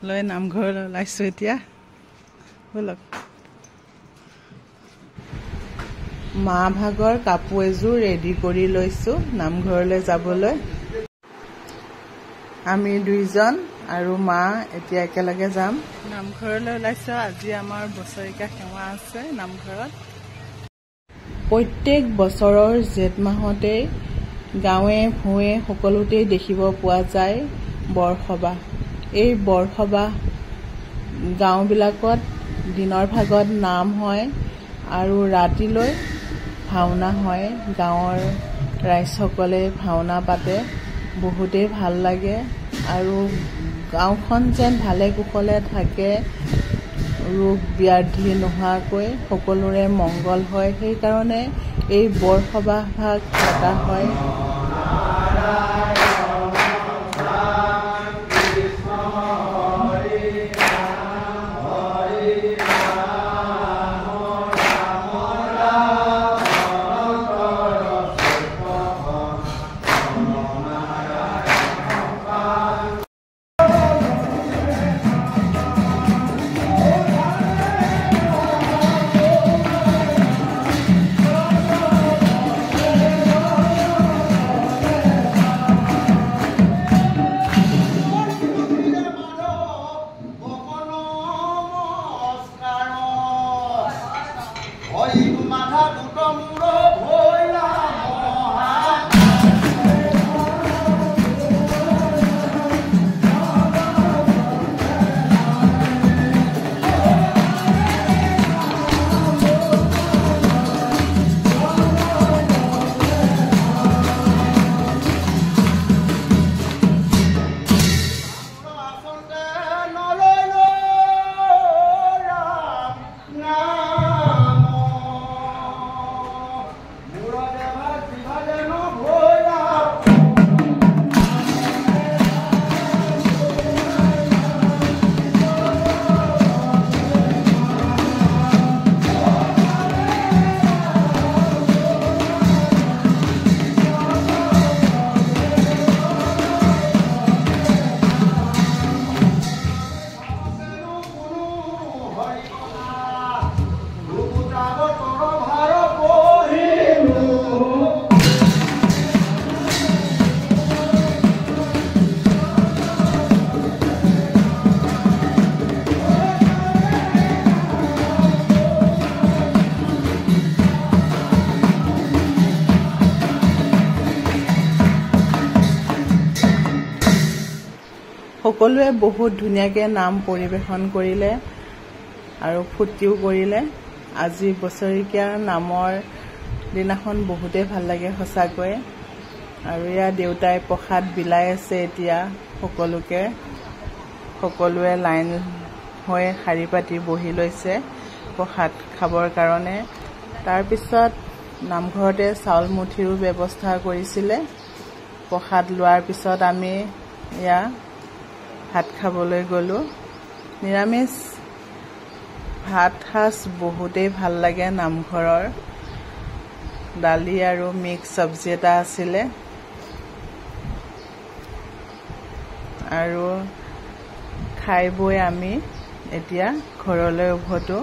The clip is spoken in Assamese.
লৈ নামঘৰলৈ ওলাইছোঁ এতিয়া ব'লক মা ভাগৰ কাপোৰ এযোৰ ৰেডি কৰি লৈছোঁ নামঘৰলৈ যাবলৈ আমি দুইজন আৰু মা এতিয়া একেলগে যাম নামঘৰলৈ ওলাইছোঁ আজি আমাৰ বছৰিকা সেৱা আছে নামঘৰত প্ৰত্যেক বছৰৰ জেঠ মাহতেই গাঁৱে ভূঞে সকলোতেই দেখিব পোৱা যায় বৰসবাহ এই বৰসবাহ গাঁওবিলাকত দিনৰ ভাগত নাম হয় আৰু ৰাতিলৈ ভাওনা হয় গাঁৱৰ ৰাইজসকলে ভাওনা পাতে বহুতেই ভাল লাগে আৰু গাঁওখন যেন ভালে কুশলে থাকে ৰোগ ব্যাধি নোহোৱাকৈ সকলোৰে মংগল হয় সেইকাৰণে এই বৰসবাহ ভাগ পতা হয় সকলোৱে বহুত ধুনীয়াকৈ নাম পৰিৱেশন কৰিলে আৰু ফূৰ্তিও কৰিলে আজি বছৰিকীয়া নামৰ দিনাখন বহুতেই ভাল লাগে সঁচাকৈ আৰু এয়া দেউতাই প্ৰসাদ বিলাই আছে এতিয়া সকলোৱে লাইন হৈ শাৰী পাতি বহি লৈছে প্ৰসাদ খাবৰ কাৰণে তাৰপিছত নামঘৰতে চাউল মুঠিৰো ব্যৱস্থা কৰিছিলে প্ৰসাদ লোৱাৰ পিছত আমি এয়া ভাত খাবলৈ গ'লো নিৰামিষ ভাত সাজ বহুতেই ভাল লাগে নামঘৰৰ দালি আৰু মিক্স চব্জি এটা আছিলে আৰু খাই বৈ আমি এতিয়া ঘৰলৈ উভতো